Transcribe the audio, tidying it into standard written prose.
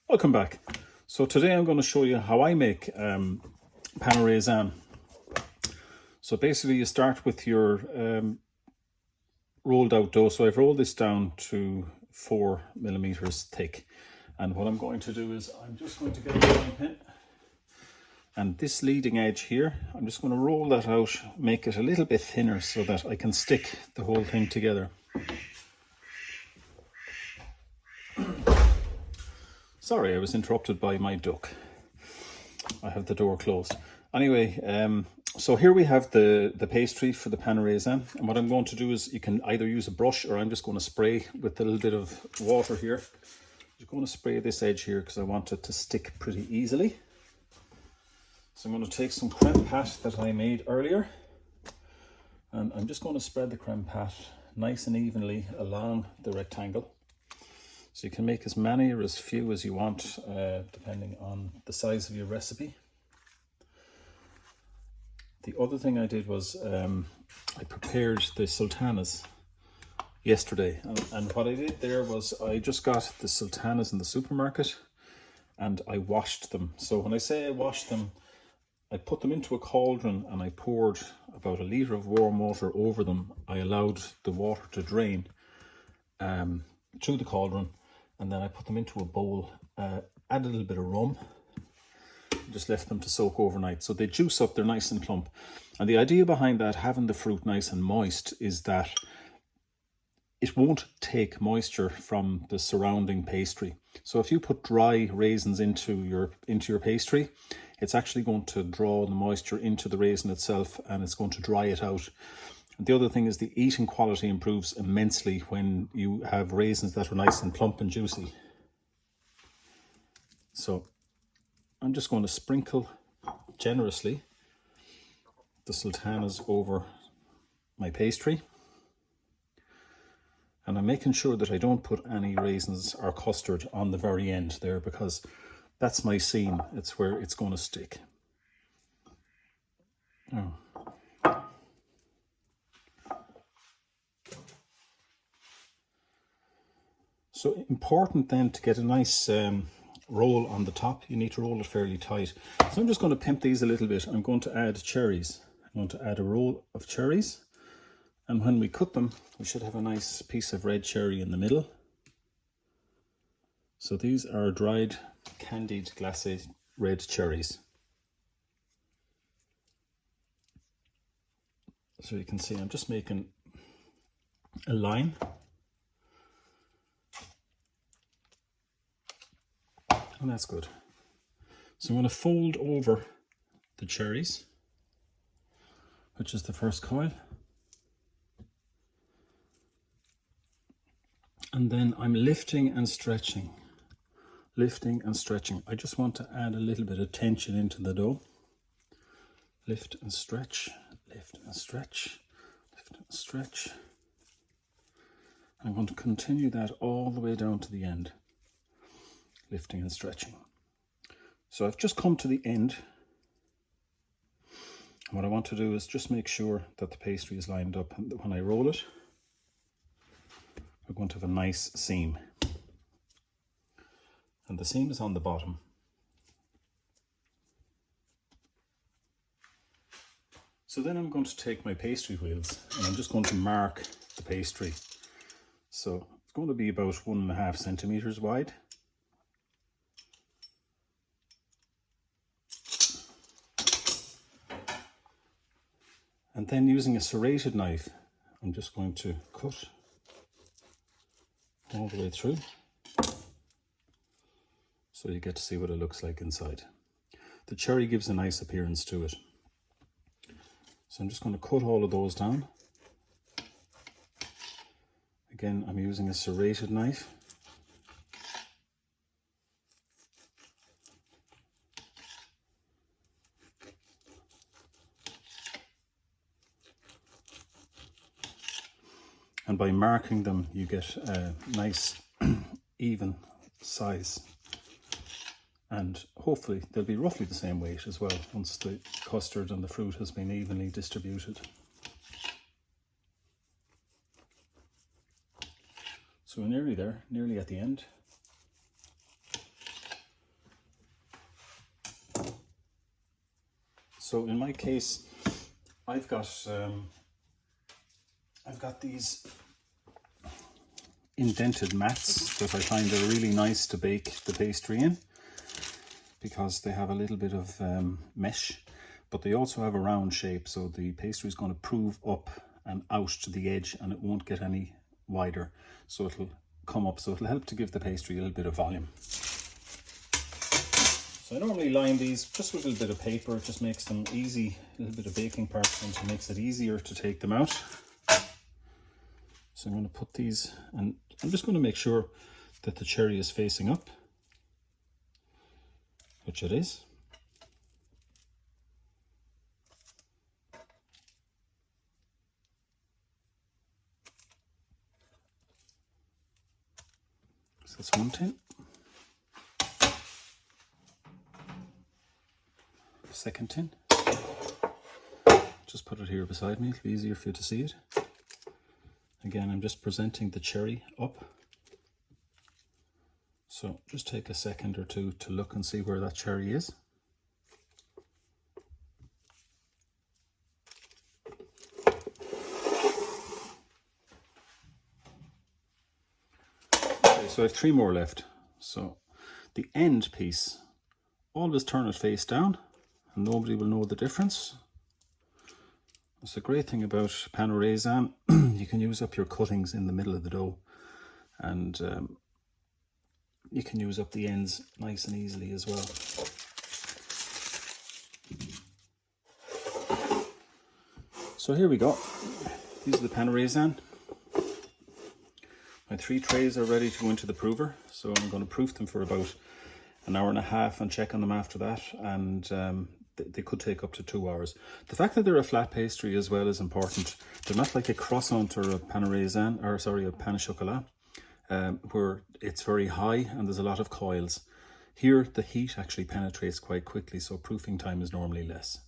Welcome back. So today I'm going to show you how I make pain aux raisins. So basically you start with your rolled out dough. So I've rolled this down to 4 millimeters thick. And what I'm going to do is I'm just going to get a rolling pin. And this leading edge here, I'm just going to roll that out, make it a little bit thinner so that I can stick the whole thing together. Sorry, I was interrupted by my duck. I have the door closed. Anyway, so here we have the pastry for the pain aux raisins. And what I'm going to do is you can either use a brush or I'm just going to spray with a little bit of water here. I'm just going to spray this edge here because I want it to stick pretty easily. So I'm going to take some creme pat that I made earlier. And I'm just going to spread the creme pat nice and evenly along the rectangle. So you can make as many or as few as you want, depending on the size of your recipe. The other thing I did was I prepared the sultanas yesterday. And what I did there was I just got the sultanas in the supermarket and I washed them. So when I say I washed them, I put them into a cauldron and I poured about 1 litre of warm water over them. I allowed the water to drain through the cauldron. And then I put them into a bowl, add a little bit of rum, just left them to soak overnight. So they juice up, they're nice and plump. And the idea behind that, having the fruit nice and moist, is that it won't take moisture from the surrounding pastry. So if you put dry raisins into your pastry, it's actually going to draw the moisture into the raisin itself and it's going to dry it out. The other thing is the eating quality improves immensely when you have raisins that are nice and plump and juicy. So I'm just going to sprinkle generously the sultanas over my pastry. And I'm making sure that I don't put any raisins or custard on the very end there because that's my seam. It's where it's going to stick. Oh. So important then to get a nice roll on the top. You need to roll it fairly tight. So I'm just going to pimp these a little bit. I'm going to add cherries. I'm going to add a roll of cherries. And when we cut them, we should have a nice piece of red cherry in the middle. So these are dried, candied, glacé red cherries. So you can see I'm just making a line. And that's good. So I'm going to fold over the cherries, which is the first coil. And then I'm lifting and stretching. Lifting and stretching. I just want to add a little bit of tension into the dough. Lift and stretch, lift and stretch, lift and stretch. I'm going to continue that all the way down to the end. Lifting and stretching. So I've just come to the end. What I want to do is just make sure that the pastry is lined up, and when I roll it, we're going to have a nice seam. And the seam is on the bottom. So then I'm going to take my pastry wheels and I'm just going to mark the pastry. So it's going to be about 1.5 centimeters wide. And then using a serrated knife, I'm just going to cut all the way through. So you get to see what it looks like inside. The cherry gives a nice appearance to it. So I'm just going to cut all of those down. Again, I'm using a serrated knife. And by marking them, you get a nice even size. And hopefully they'll be roughly the same weight as well once the custard and the fruit has been evenly distributed. So we're nearly there, nearly at the end. So in my case, I've got these indented mats that I find are really nice to bake the pastry in, because they have a little bit of mesh, but they also have a round shape, so the pastry is going to prove up and out to the edge, and it won't get any wider, so it'll come up, so it'll help to give the pastry a little bit of volume. So I normally line these just with a little bit of paper. It just makes them easy, a little bit of baking parchment, and makes it easier to take them out. So I'm going to put these, and I'm just going to make sure that the cherry is facing up, which it is. So that's one tin. Second tin. Just put it here beside me, it'll be easier for you to see it. Again, I'm just presenting the cherry up. So just take a second or two to look and see where that cherry is. Okay, so I have 3 more left. So the end piece, always turn it face down and nobody will know the difference. That's the great thing about Pain Aux Raisins. You can use up your cuttings in the middle of the dough, and you can use up the ends nice and easily as well. So here we go. These are the Pain Aux Raisins. My 3 trays are ready to go into the prover, so I'm going to proof them for about an hour and a half and check on them after that, and they could take up to 2 hours. The fact that they're a flat pastry as well is important. They're not like a croissant or a pain au raisin, or sorry, a pain au chocolat, where it's very high and there's a lot of coils. Here, the heat actually penetrates quite quickly, so proofing time is normally less.